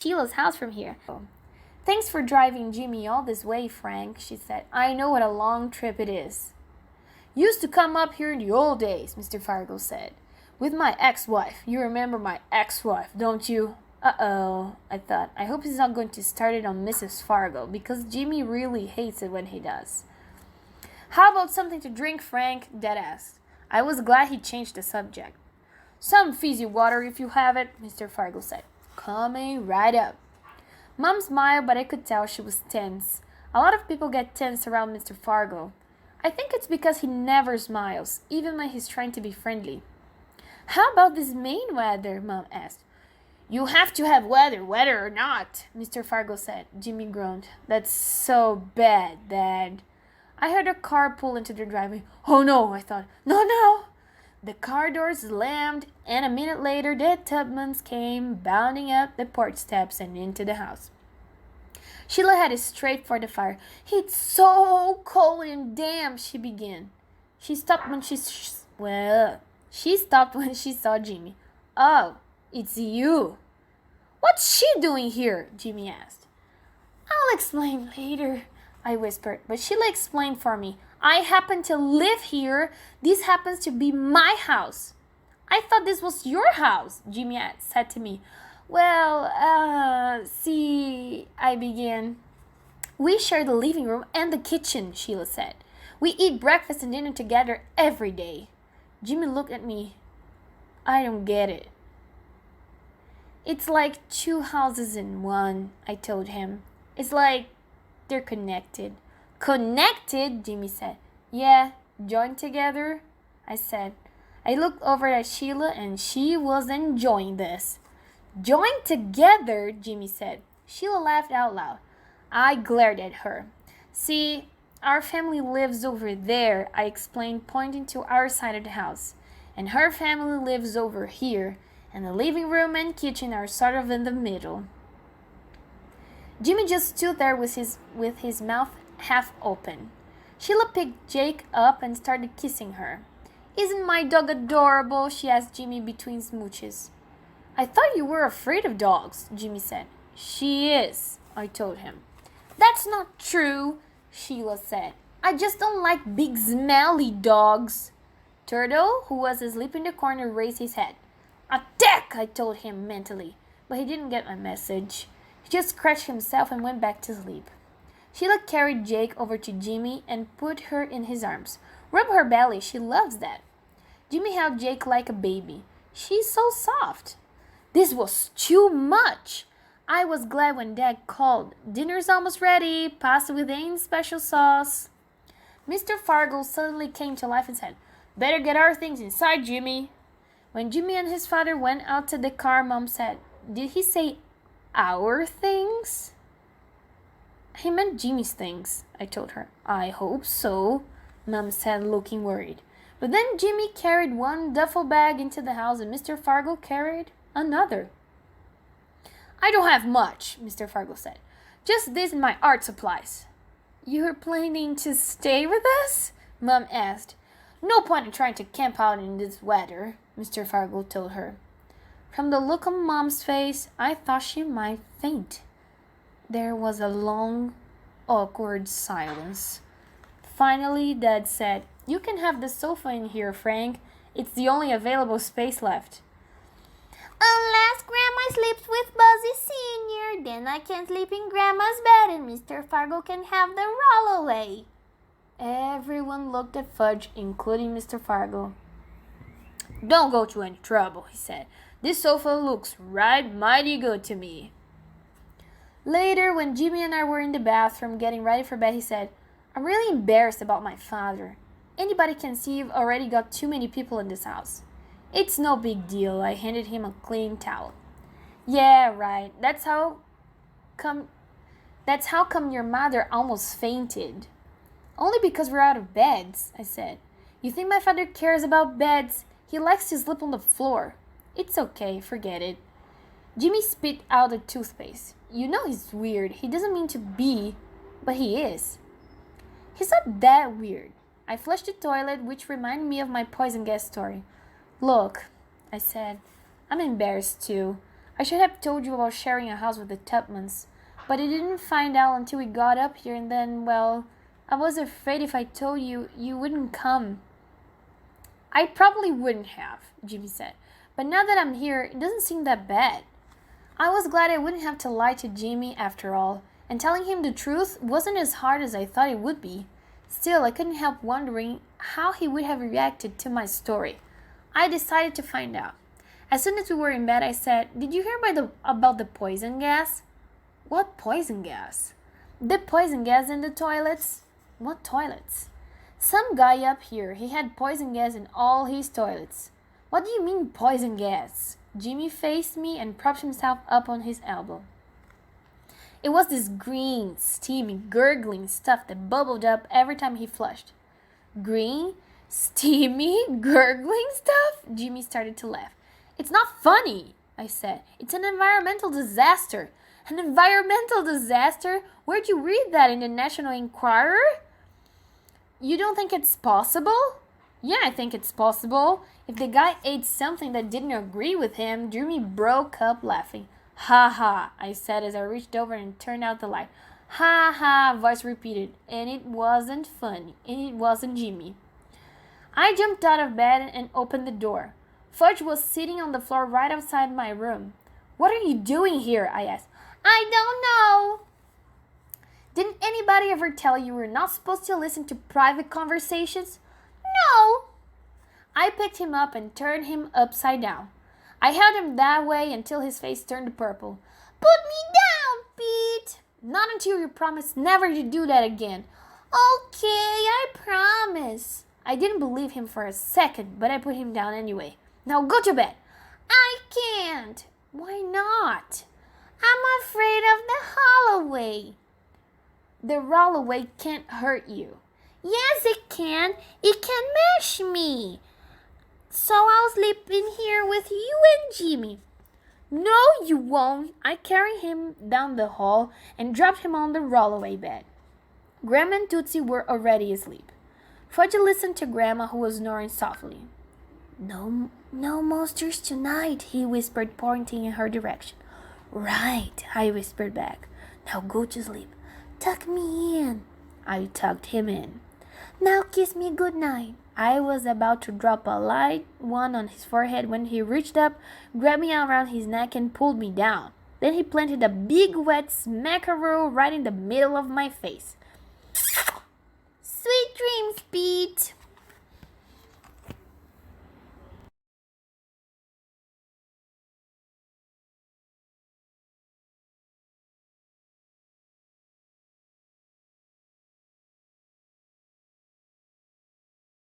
Sheila's house from here. Thanks for driving Jimmy all this way, Frank, she said. I know what a long trip it is. Used to come up here in the old days, Mr. Fargo said. With my ex-wife. You remember my ex-wife, don't you? Uh-oh, I thought. I hope he's not going to start it on Mrs. Fargo, because Jimmy really hates it when he does. How about something to drink, Frank? Dad asked. I was glad he changed the subject. Some fizzy water if you have it, Mr. Fargo said. Coming right up. Mom smiled, but I could tell she was tense. A lot of people get tense around Mr. Fargo. I think it's because he never smiles, even when he's trying to be friendly. How about this Maine weather? Mom asked. You have to have weather, whether or not, Mr. Fargo said. Jimmy groaned. That's so bad, Dad. I heard a car pull into the driveway. Oh no, I thought. No. The car door slammed, and a minute later the Tubmans came bounding up the porch steps and into the house. Sheila headed straight for the fire. It's so cold and damp, she began. She stopped when she saw Jimmy. Oh, it's you. What's she doing here? Jimmy asked. I'll explain later, I whispered, but Sheila explained for me. I happen to live here. This happens to be my house. I thought this was your house, Jimmy said to me. Well, see, I began. We share the living room and the kitchen, Sheila said. We eat breakfast and dinner together every day. Jimmy looked at me. I don't get it. It's like two houses in one, I told him. It's like they're connected. Connected, Jimmy said. Yeah, joined together, I said. I looked over at Sheila and she was enjoying this. Joined together, Jimmy said. Sheila laughed out loud. I glared at her. See, our family lives over there, I explained, pointing to our side of the house. And her family lives over here, and the living room and kitchen are sort of in the middle. Jimmy just stood there with his mouth half open. Sheila picked Jake up and started kissing her. Isn't my dog adorable? She asked Jimmy between smooches. I thought you were afraid of dogs, Jimmy said. She is, I told him. That's not true, Sheila said. I just don't like big smelly dogs. Turtle, who was asleep in the corner, raised his head. Attack, I told him mentally, but he didn't get my message. He just scratched himself and went back to sleep. Sheila carried Jake over to Jimmy and put her in his arms. Rub her belly, she loves that. Jimmy held Jake like a baby. She's so soft. This was too much. I was glad when Dad called. Dinner's almost ready. Pasta with any special sauce. Mr. Fargo suddenly came to life and said, Better get our things inside, Jimmy. When Jimmy and his father went out to the car, Mom said, Did he say our things? He meant Jimmy's things, I told her. I hope so, Mom said, looking worried. But then Jimmy carried one duffel bag into the house and Mr. Fargo carried another. I don't have much, Mr. Fargo said. Just this and my art supplies. You're planning to stay with us? Mom asked. No point in trying to camp out in this weather, Mr. Fargo told her. From the look on Mom's face, I thought she might faint. There was a long, awkward silence. Finally, Dad said, You can have the sofa in here, Frank. It's the only available space left. Unless Grandma sleeps with Buzzy Sr., then I can sleep in Grandma's bed and Mr. Fargo can have the rollaway. Everyone looked at Fudge, including Mr. Fargo. Don't go to any trouble, he said. This sofa looks right mighty good to me. Later, when Jimmy and I were in the bathroom getting ready for bed, he said, I'm really embarrassed about my father. Anybody can see you've already got too many people in this house. It's no big deal. I handed him a clean towel. Yeah, right. That's how come your mother almost fainted. Only because we're out of beds, I said. You think my father cares about beds? He likes to sleep on the floor. It's okay, forget it. Jimmy spit out a toothpaste. You know he's weird. He doesn't mean to be, but he is. He's not that weird. I flushed the toilet, which reminded me of my poison gas story. Look, I said, I'm embarrassed too. I should have told you about sharing a house with the Tubmans, but I didn't find out until we got up here, and then, well, I was afraid if I told you, you wouldn't come. I probably wouldn't have, Jimmy said, but now that I'm here, it doesn't seem that bad. I was glad I wouldn't have to lie to Jimmy after all, and telling him the truth wasn't as hard as I thought it would be. Still, I couldn't help wondering how he would have reacted to my story. I decided to find out. As soon as we were in bed, I said, "Did you hear about the poison gas?" "What poison gas?" "The poison gas in the toilets." "What toilets?" "Some guy up here, he had poison gas in all his toilets." "What do you mean poison gas?" Jimmy faced me and propped himself up on his elbow. It was this green, steamy, gurgling stuff that bubbled up every time he flushed. "Green, steamy, gurgling stuff?" Jimmy started to laugh. "It's not funny," I said. "It's an environmental disaster." "An environmental disaster? Where'd you read that, in the National Enquirer?" "You don't think it's possible?" "Yeah, I think it's possible. If the guy ate something that didn't agree with him." Jimmy broke up laughing. "Ha ha," I said as I reached over and turned out the light. "Ha ha," voice repeated, and it wasn't funny, and it wasn't Jimmy. I jumped out of bed and opened the door. Fudge was sitting on the floor right outside my room. "What are you doing here?" I asked. "I don't know." "Didn't anybody ever tell you we're not supposed to listen to private conversations?" "No." I picked him up and turned him upside down. I held him that way until his face turned purple. "Put me down, Pete." "Not until you promise never to do that again." "Okay, I promise." I didn't believe him for a second, but I put him down anyway. "Now go to bed." "I can't." "Why not?" "I'm afraid of the Holloway." "The Holloway can't hurt you." "Yes, it can. It can mash me. So I'll sleep in here with you and Jimmy." "No, you won't." I carried him down the hall and dropped him on the rollaway bed. Grandma and Tootsie were already asleep. Fudge listened to Grandma, who was snoring softly. No monsters tonight," he whispered, pointing in her direction. "Right," I whispered back. "Now go to sleep. Tuck me in." I tucked him in. "Now kiss me good night." I was about to drop a light one on his forehead when he reached up, grabbed me around his neck, and pulled me down. Then he planted a big wet smackaroo right in the middle of my face. "Sweet dreams, Pete."